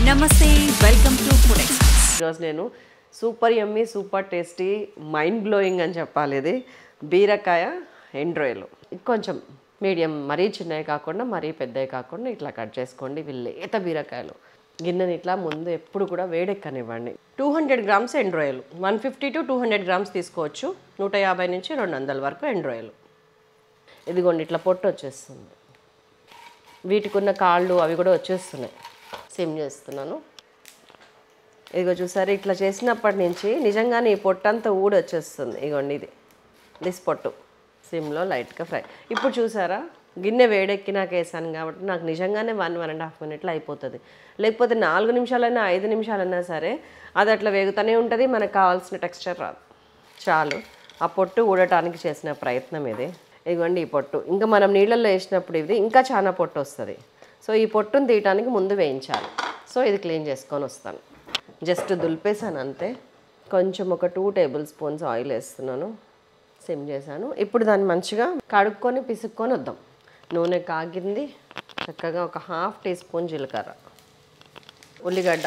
నమస్తే welcome to food express. ఈరోజు నేను సూపర్ యమ్మీ సూపర్ టేస్టీ మైండ్ బ్లోయింగ్ అని చెప్పాలి. ఇది బీరకాయ ఎండు రొయ్యలు. కొంచెం మీడియం, మరీ చిన్నవి కాకుండా మరీ పెద్దవి కాకుండా ఇట్లా కట్ చేసుకోండి. ఇవి లేత బీరకాయలు. గిన్నెని ఇట్లా ముందు ఎప్పుడు కూడా వేడెక్కనివ్వండి. 200 గ్రామ్స్ ఎండు రొయ్యలు, 150 to 200 గ్రామ్స్ తీసుకోవచ్చు. 150 నుంచి 200 వరకు ఎండు రొయ్యలు. ఇదిగోండి ఇట్లా పొట్టు వచ్చేస్తుంది. వీటికి ఉన్న కాళ్ళు అవి కూడా వచ్చేస్తున్నాయి. సిమ్ చేస్తున్నాను. ఇదిగో చూసారు, ఇట్లా చేసినప్పటి నుంచి నిజంగానే ఈ పొట్టు అంతా ఊడి వచ్చేస్తుంది. ఇదిగోండి ఇది దిస్ పొట్టు సిమ్లో లైట్గా ఫ్రై. ఇప్పుడు చూసారా, గిన్నె వేడెక్కినాక వేసాను కాబట్టి నాకు నిజంగానే 1-1.5 మినిట్లో అయిపోతుంది. లేకపోతే 4 నిమిషాలైనా 5 నిమిషాలైనా సరే అది అట్లా వేగుతూనే ఉంటుంది. మనకు కావాల్సిన టెక్స్చర్ రాదు. చాలు, ఆ పొట్టు ఊడటానికి చేసిన ప్రయత్నం ఇది. ఇదిగోండి ఈ పొట్టు. ఇంకా మనం నీళ్ళల్లో వేసినప్పుడు ఇది ఇంకా చాలా పొట్టు వస్తుంది. సో ఈ పొట్టును తీయటానికి ముందు వేయించాలి. సో ఇది క్లీన్ చేసుకొని వస్తాను. జస్ట్ దులిపేసాను అంతే. కొంచెం ఒక 2 టేబుల్ స్పూన్స్ ఆయిల్ వేస్తున్నాను. సిమ్ చేశాను. ఇప్పుడు దాన్ని మంచిగా కడుక్కొని పిసుక్కొని వద్దాం. నూనె కాగింది. చక్కగా ఒక 1/2 టీ స్పూన్ జీలకర్ర, ఉల్లిగడ్డ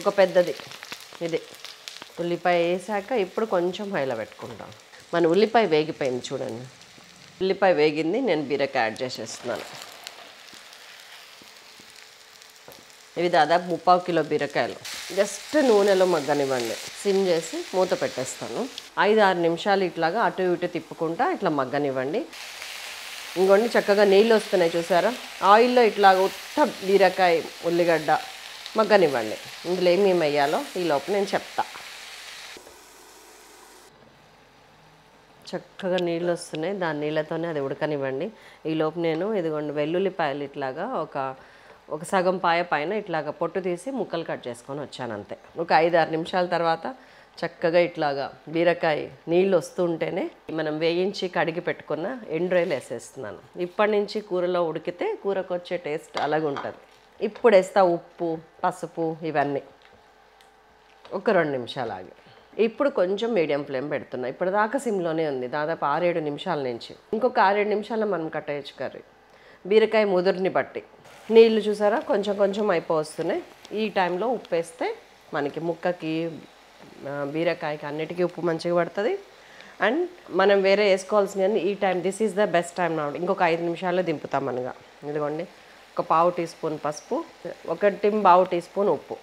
ఒక పెద్దది ఇది, ఉల్లిపాయ వేసాక ఇప్పుడు కొంచెం హైలో పెట్టుకుంటాం. మన ఉల్లిపాయ వేగిపోయింది చూడండి. ఉల్లిపాయ వేగింది. నేను బీరకాయ యాడ్ చేసేస్తున్నాను. ఇవి దాదాపు 3/4 కిలో బీరకాయలు. జస్ట్ నూనెలో మగ్గనివ్వండి. సిమ్ చేసి మూత పెట్టేస్తాను. 5-6 నిమిషాలు ఇట్లాగా అటు ఇటు తిప్పుకుంటా ఇట్లా మగ్గనివ్వండి. ఇంకొన్ని చక్కగా నీళ్ళు వస్తున్నాయి చూసారా. ఆయిల్లో ఇట్లా ఉత్త బీరకాయ ఉల్లిగడ్డ మగ్గనివ్వండి. ఇందులో ఏమేమి వేయాలో ఈ లోపు నేను చెప్తా. చక్కగా నీళ్ళు వస్తున్నాయి. దాని నీళ్ళతోనే అది ఉడకనివ్వండి. ఈ లోపు నేను ఇదిగోండి వెల్లుల్లిపాయలు ఇట్లాగా ఒక సగం పాయ పైన ఇట్లాగా పొట్టు తీసి ముక్కలు కట్ చేసుకొని వచ్చాను అంతే. ఒక 5-6 నిమిషాల తర్వాత చక్కగా ఇట్లాగా బీరకాయ నీళ్ళు వస్తుంటేనే మనం వేయించి కడిగి పెట్టుకున్న ఎండు రొయ్యలు వేసేస్తున్నాను. ఇప్పటి నుంచి కూరలో ఉడికితే కూరకు వచ్చే టేస్ట్ అలాగే ఉంటుంది. ఇప్పుడు వేస్తా ఉప్పు, పసుపు ఇవన్నీ. ఒక 2 నిమిషాలు ఆగి ఇప్పుడు కొంచెం మీడియం ఫ్లేమ్ పెడుతున్నా. ఇప్పుడు దాకా సిమ్లోనే ఉంది. దాదాపు 6-7 నిమిషాల నుంచి. ఇంకొక 6-7 నిమిషాల్లో మనం కట్టేయచ్చు కర్రీ. బీరకాయ ముదురుని బట్టి నీళ్ళు చూసారా కొంచెం కొంచెం అయిపోతున్నాయి. ఈ టైంలో ఉప్పు వేస్తే మనకి ముక్కకి, బీరకాయకి అన్నిటికీ ఉప్పు మంచిగా పడుతుంది. అండ్ మనం వేరే వేసుకోవాల్సినవి ఈ time, this is the best time నా. ఇంకొక 5 నిమిషాల్లో దింపుతాం మనగా. ఇదిగోండి ఒక 1/4 టీ స్పూన్ పసుపు, 1/2 టీ స్పూన్ ఉప్పు.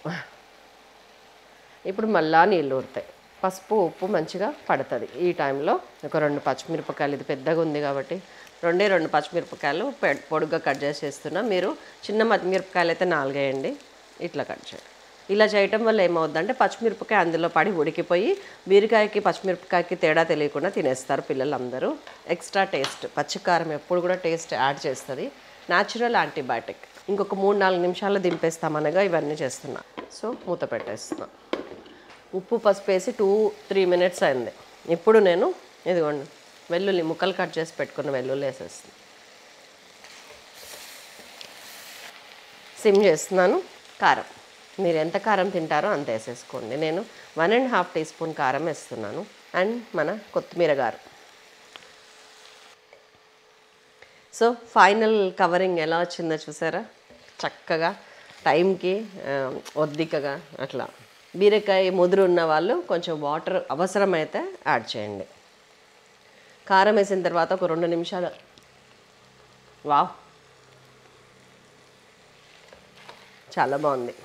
ఇప్పుడు మళ్ళా నీళ్ళు ఊరుతాయి. పసుపు ఉప్పు మంచిగా పడుతుంది. ఈ టైంలో ఒక 2 పచ్చిమిరపకాయలు, ఇది పెద్దగా ఉంది కాబట్టి 2 పచ్చిమిరపకాయలు పొడుగ్గా కట్ చేసేస్తున్నా. మీరు చిన్న మిరపకాయలు అయితే 4 వేయండి. ఇట్లా కట్ చేయండి. ఇలా చేయటం వల్ల ఏమవుద్దంటే పచ్చిమిరపకాయ అందులో పడి ఉడికిపోయి బీరకాయకి పచ్చిమిరపకాయకి తేడా తెలియకుండా తినేస్తారు పిల్లలందరూ. ఎక్స్ట్రా టేస్ట్, పచ్చికారం ఎప్పుడు కూడా టేస్ట్ యాడ్ చేస్తుంది. Natural antibiotic. ఇంకొక 3-4 నిమిషాల్లో దింపేస్తామనగా ఇవన్నీ చేస్తున్నా. సో మూత పెట్టేస్తున్నా. ఉప్పు పసుపు వేసి 2-3 మినిట్స్ అయింది. ఇప్పుడు నేను ఇదిగోండి వెల్లుల్లి ముక్కలు కట్ చేసి పెట్టుకున్న వెల్లుల్లి వేసేస్తాను. సిమ్ చేస్తున్నాను. కారం మీరు ఎంత కారం తింటారో అంత వేసేసుకోండి. నేను 1.5 టీ స్పూన్ కారం వేస్తున్నాను. అండ్ మన కొత్తిమీర గారు. సో ఫైనల్ కవరింగ్ ఎలా వచ్చిందో చూసారా. చక్కగా టైంకి ఒద్దికగా అట్లా. బీరకాయ ముదురు ఉన్న వాళ్ళు కొంచెం వాటర్ అవసరమైతే యాడ్ చేయండి. కారం వేసిన తర్వాత ఒక 2 నిమిషాలు. వావ్, చాలా బాగుంది.